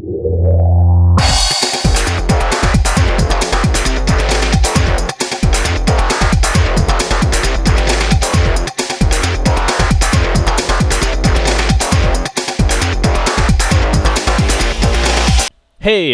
Hey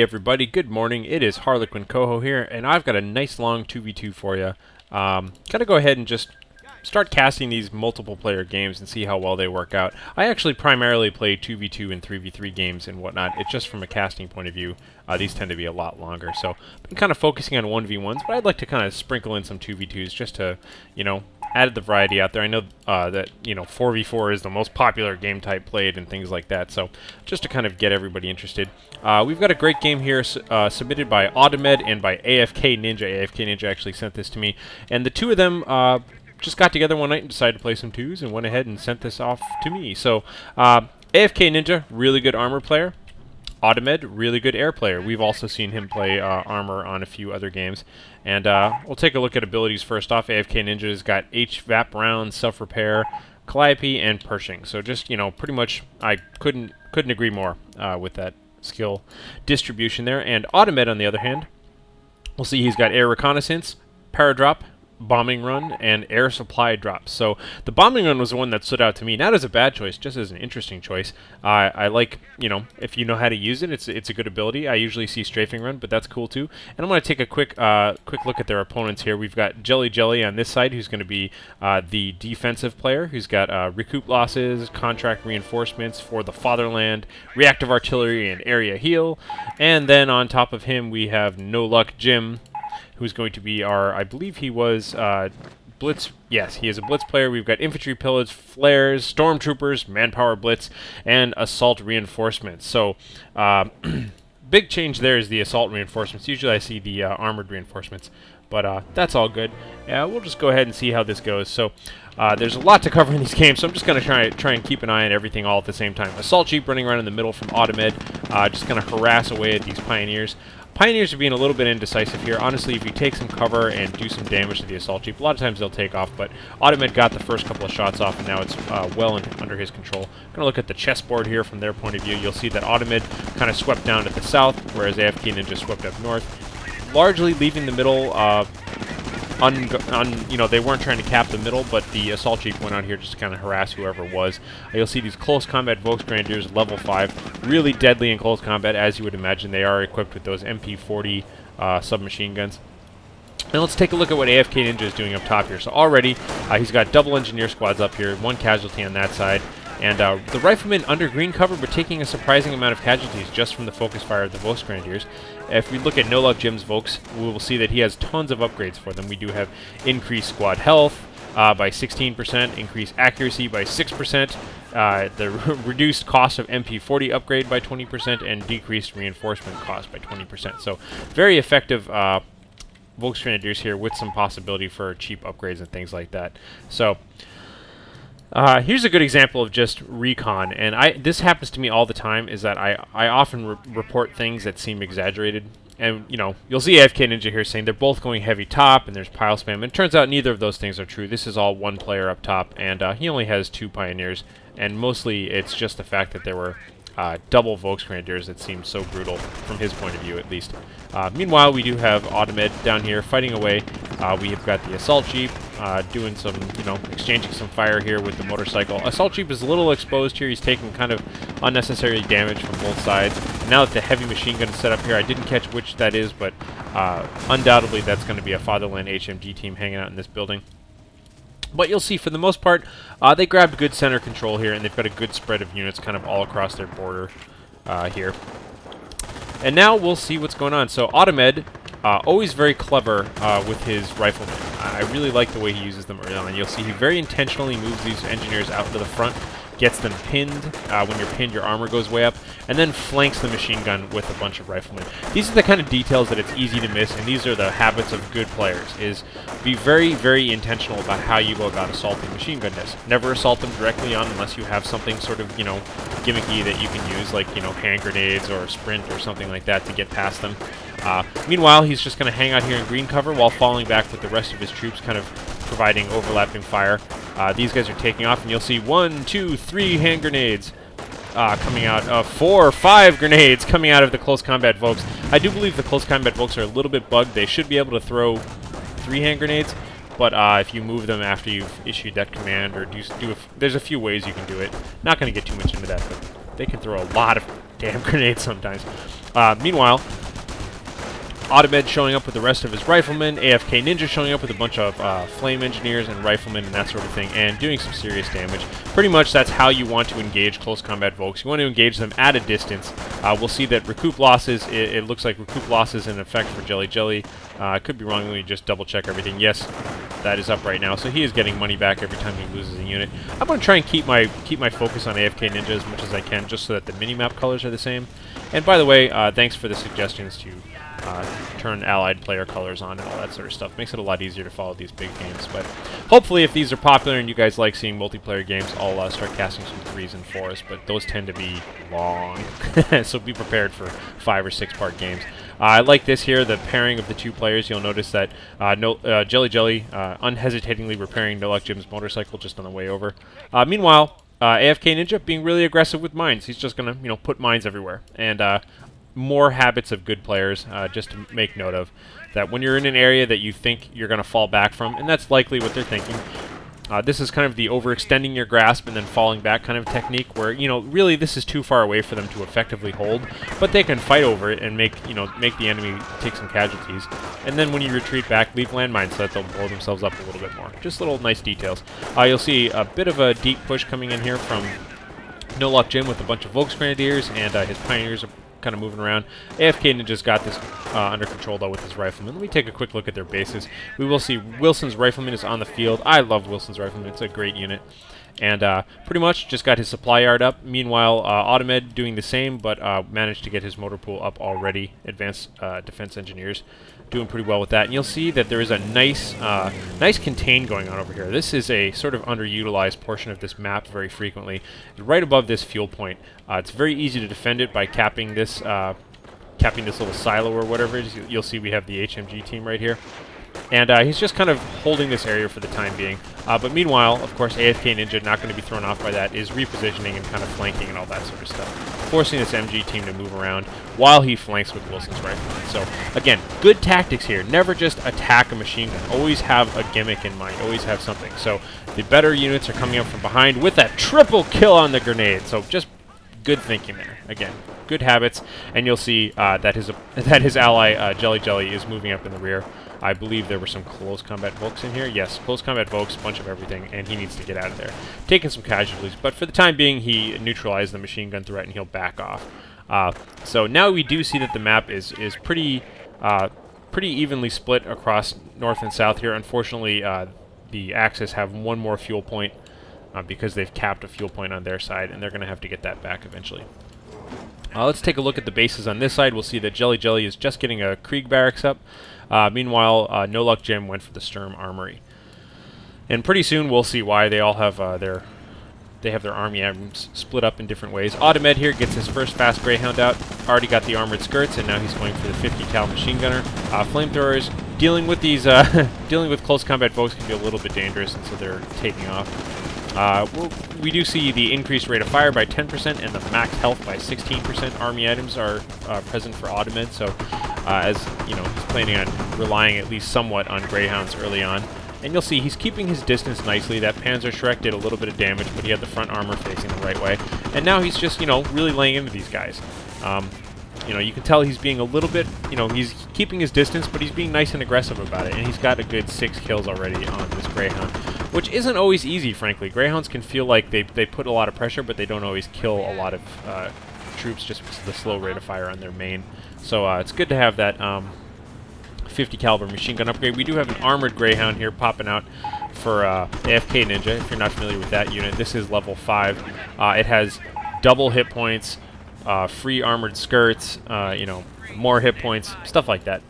everybody, good morning. It is HarlequinCoHO here, and I've got a nice long 2v2 for you. Gotta go ahead and just start casting these multiple player games and see how well they work out. I actually primarily play 2v2 and 3v3 games and whatnot. It's just from a casting point of view. These tend to be a lot longer, so I'm kind of focusing on 1v1s, but I'd like to kind of sprinkle in some 2v2s just to, you know, add the variety out there. I know that, you know, 4v4 is the most popular game type played and things like that, so just to kind of get everybody interested. We've got a great game here submitted by Audemed and by AFKNinja. AFKNinja actually sent this to me, and the two of them just got together one night and decided to play some twos and went ahead and sent this off to me. So AFKNinja, really good armor player. Audemed, really good air player. We've also seen him play armor on a few other games. And we'll take a look at abilities first off. AFKNinja's got HVAP round, self-repair, Calliope, and Pershing. So just, you know, pretty much I couldn't agree more with that skill distribution there. And Audemed, on the other hand, we'll see he's got air reconnaissance, paradrop, bombing run, and air supply drops. So the bombing run was the one that stood out to me, not as a bad choice, just as an interesting choice. I like, you know, if you know how to use it, it's a good ability. I usually see strafing run, but that's cool too. And I'm going to take a quick look at their opponents here. We've got JellyJelly on this side, who's going to be the defensive player, who's got recoup losses, contract reinforcements for the fatherland, reactive artillery, and area heal. And then on top of him, we have NoluckJim, who's going to be our, I believe he was Blitz. Yes, he is a Blitz player. We've got infantry pillage, flares, stormtroopers, manpower blitz, and assault reinforcements. So big change there is the assault reinforcements. Usually I see the armored reinforcements, but that's all good. We'll just go ahead and see how this goes. So there's a lot to cover in these games, so I'm just going to try and keep an eye on everything all at the same time. Assault Jeep running around in the middle from Audemed, just going to harass away at these Pioneers. Pioneers are being a little bit indecisive here. Honestly, if you take some cover and do some damage to the Assault Jeep, a lot of times they'll take off, but Audemed got the first couple of shots off, and now it's well under his control. I'm going to look at the chessboard here from their point of view. You'll see that Audemed kind of swept down to the south, whereas AFKNinja swept up north, largely leaving the middle you know, they weren't trying to cap the middle, but the Assault Jeep went out here just to kind of harass whoever it was. You'll see these close combat Volksgrenadiers, level 5, really deadly in close combat, as you would imagine. They are equipped with those MP40 submachine guns. Now let's take a look at what AFKNinja is doing up top here. So already, he's got double engineer squads up here, one casualty on that side. And the riflemen under green cover, but taking a surprising amount of casualties just from the focus fire of the Volksgrenadiers. If we look at NoluckJim's Volks, we will see that he has tons of upgrades for them. We do have increased squad health by 16%, increased accuracy by 6%, the reduced cost of MP40 upgrade by 20%, and decreased reinforcement cost by 20%. So very effective Volksgrenadiers here with some possibility for cheap upgrades and things like that. So here's a good example of just recon, and this happens to me all the time, is that I often report things that seem exaggerated. And, you know, you'll see AFKNinja here saying they're both going heavy top and there's pile spam. And it turns out neither of those things are true. This is all one player up top, and he only has 2 Pioneers. And mostly it's just the fact that there were double Volksgrenadiers that seemed so brutal from his point of view, at least. Meanwhile, we do have Audemed down here fighting away. We have got the Assault Jeep doing some, you know, exchanging some fire here with the motorcycle. Assault Jeep is a little exposed here. He's taking kind of unnecessary damage from both sides. Now that the heavy machine gun is set up here, I didn't catch which that is, but undoubtedly that's going to be a Fatherland HMG team hanging out in this building. But you'll see, for the most part, they grabbed good center control here, and they've got a good spread of units kind of all across their border here. And now we'll see what's going on. So Audemed, always very clever with his riflemen. I really like the way he uses them early on. You'll see he very intentionally moves these engineers out to the front, gets them pinned. When you're pinned, your armor goes way up, and then flanks the machine gun with a bunch of riflemen. These are the kind of details that it's easy to miss, and these are the habits of good players, is be very, very intentional about how you go about assaulting machine gun nests. Never assault them directly on unless you have something sort of, you know, gimmicky that you can use, like, you know, hand grenades or sprint or something like that to get past them. Meanwhile, he's just going to hang out here in green cover while falling back with the rest of his troops, kind of providing overlapping fire. These guys are taking off, and you'll see 1, 2, 3 hand grenades. coming out. 4 or 5 grenades coming out of the close combat Volks. I do believe the close combat Volks are a little bit bugged. They should be able to throw 3-hand grenades, but if you move them after you've issued that command, or there's a few ways you can do it. Not going to get too much into that, but they can throw a lot of damn grenades sometimes. Meanwhile, Audemed showing up with the rest of his riflemen, AFKNinja showing up with a bunch of flame engineers and riflemen and that sort of thing, and doing some serious damage. Pretty much that's how you want to engage close combat Volks. You want to engage them at a distance. We'll see that recoup losses, it looks like recoup losses in effect for JellyJelly. I could be wrong, let me just double check everything. Yes, that is up right now, so he is getting money back every time he loses a unit. I'm going to try and keep my focus on AFKNinja as much as I can, just so that the minimap colors are the same. And by the way, thanks for the suggestions to turn allied player colors on and all that sort of stuff. Makes it a lot easier to follow these big games. But hopefully, if these are popular and you guys like seeing multiplayer games, I'll start casting some 3s and 4s, but those tend to be long. So be prepared for 5 or 6 part games. I like this here, the pairing of the 2 players. You'll notice that JellyJelly unhesitatingly repairing NoluckJim's motorcycle just on the way over. Meanwhile, AFKNinja being really aggressive with mines. He's just going to, put mines everywhere. And more habits of good players, just to make note of, that when you're in an area that you think you're going to fall back from, and that's likely what they're thinking, this is kind of the overextending your grasp and then falling back kind of technique where, really this is too far away for them to effectively hold, but they can fight over it and make the enemy take some casualties. And then when you retreat back, leave landmines so that they'll blow themselves up a little bit more. Just little nice details. You'll see a bit of a deep push coming in here from NoluckJim with a bunch of Volks Grenadiers, and his Pioneers are kind of moving around. AFKNinja's got this under control, though, with his riflemen. Let me take a quick look at their bases. We will see Wilson's rifleman is on the field. I love Wilson's rifleman. It's a great unit. And pretty much just got his supply yard up. Meanwhile, Audemed doing the same, but managed to get his motor pool up already. Advanced defense engineers doing pretty well with that. And you'll see that there is a nice contain going on over here. This is a sort of underutilized portion of this map very frequently. Right above this fuel point. It's very easy to defend it by capping this little silo or whatever it is. You'll see we have the HMG team right here. And he's just kind of holding this area for the time being. But meanwhile, of course, AFKNinja, not going to be thrown off by that, is repositioning and kind of flanking and all that sort of stuff, forcing this MG team to move around while he flanks with Wilson's rifleman. So, again, good tactics here. Never just attack a machine gun. Always have a gimmick in mind. Always have something. So, the better units are coming up from behind with that triple kill on the grenade. So, just good thinking there. Again, good habits. And you'll see that his ally, JellyJelly, is moving up in the rear. I believe there were some close combat Volks in here. Yes, close combat Volks, bunch of everything, and he needs to get out of there. Taking some casualties, but for the time being, he neutralized the machine gun threat, and he'll back off. So now we do see that the map is pretty evenly split across north and south here. Unfortunately, the Axis have one more fuel point because they've capped a fuel point on their side, and they're going to have to get that back eventually. Let's take a look at the bases on this side. We'll see that JellyJelly is just getting a Krieg barracks up. Meanwhile, NoluckJim went for the Sturm Armory. And pretty soon we'll see why they all have their army items split up in different ways. Audemed here gets his first fast Greyhound out. Already got the armored skirts, and now he's going for the 50 cal machine gunner. Flamethrowers, dealing with these dealing with close combat Volks can be a little bit dangerous, and so they're taking off. We do see the increased rate of fire by 10% and the max health by 16%. Army items are present for Audemed, so as you know, he's planning on relying at least somewhat on Greyhounds early on. And you'll see he's keeping his distance nicely. That Panzer Shrek did a little bit of damage, but he had the front armor facing the right way. And now he's just, really laying into these guys. You can tell he's being a little bit, he's keeping his distance, but he's being nice and aggressive about it. And he's got a good 6 kills already on this Greyhound, which isn't always easy, frankly. Greyhounds can feel like they put a lot of pressure, but they don't always kill a lot of troops just because of the slow rate of fire on their main. So it's good to have that 50 caliber machine gun upgrade. We do have an armored Greyhound here popping out for AFKNinja, if you're not familiar with that unit. This is level 5. It has double hit points, free armored skirts, more hit points, stuff like that.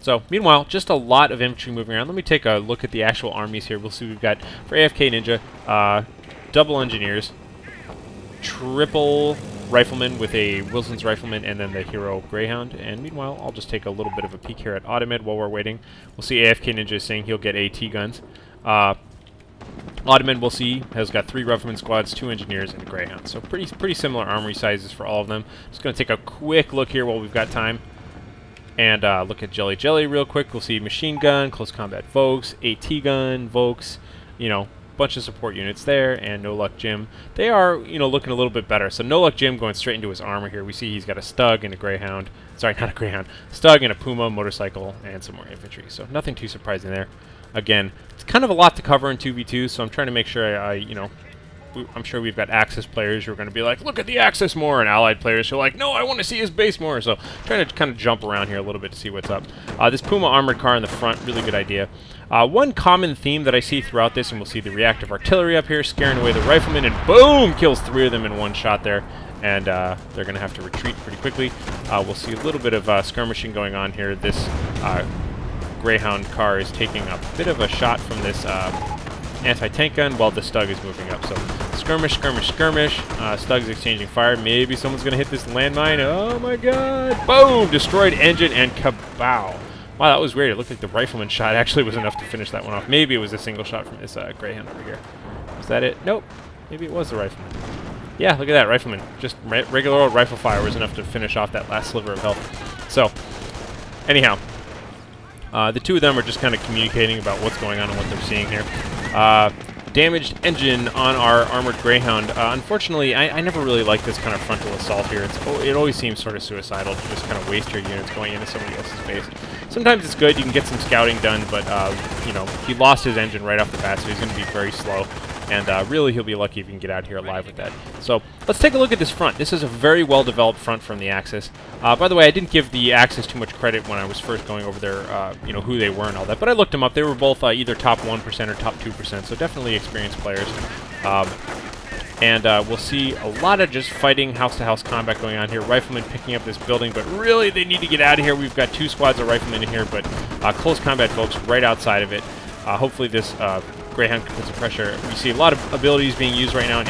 So, meanwhile, just a lot of infantry moving around. Let me take a look at the actual armies here. We'll see we've got, for AFKNinja, double engineers, triple riflemen with a Wilson's rifleman, and then the hero Greyhound. And meanwhile, I'll just take a little bit of a peek here at Audemed while we're waiting. We'll see AFKNinja is saying he'll get AT guns. Audemed, we'll see, has got 3 Rifleman squads, 2 Engineers, and a Greyhound. So pretty similar armory sizes for all of them. Just going to take a quick look here while we've got time. And look at JellyJelly real quick. We'll see Machine Gun, Close Combat Volks, AT Gun, Volks, you know, bunch of support units there, and NoluckJim. They are, you know, looking a little bit better. So NoluckJim going straight into his armor here. We see he's got a Stug and a Greyhound. Sorry, not a Greyhound. Stug and a Puma, motorcycle, and some more infantry. So nothing too surprising there. Again, it's kind of a lot to cover in 2v2, so I'm trying to make sure you know, I'm sure we've got Axis players who are going to be like, look at the Axis more, and Allied players who are like, no, I want to see his base more. So trying to kind of jump around here a little bit to see what's up. This Puma armored car in the front, really good idea. One common theme that I see throughout this, and we'll see the reactive artillery up here, scaring away the riflemen, and boom, kills 3 of them in one shot there. And they're going to have to retreat pretty quickly. We'll see a little bit of skirmishing going on here. This Greyhound car is taking a bit of a shot from this anti-tank gun while the Stug is moving up. So skirmish, skirmish, skirmish. Stug's exchanging fire. Maybe someone's going to hit this landmine. Oh my god. Boom! Destroyed engine and kabow. Wow, that was weird. It looked like the rifleman shot actually was enough to finish that one off. Maybe it was a single shot from this Greyhound over here. Was that it? Nope. Maybe it was the rifleman. Yeah, look at that, rifleman. Just regular old rifle fire was enough to finish off that last sliver of health. So, anyhow. The 2 of them are just kind of communicating about what's going on and what they're seeing here. Damaged engine on our armored Greyhound. Unfortunately, I never really like this kind of frontal assault here. It always seems sort of suicidal to just kind of waste your units going into somebody else's base. Sometimes it's good, you can get some scouting done, but, you know, he lost his engine right off the bat, so he's going to be very slow. And really, he'll be lucky if he can get out here alive with that. So let's take a look at this front. This is a very well-developed front from the Axis. By the way, I didn't give the Axis too much credit when I was first going over their, you know, who they were and all that. But I looked them up. They were both either top 1% or top 2%, so definitely experienced players. We'll see a lot of just fighting house-to-house combat going on here. Riflemen picking up this building, but really they need to get out of here. We've got 2 squads of riflemen in here, but close combat folks right outside of it. Hopefully this Greyhound can put some pressure. We see a lot of abilities being used right now in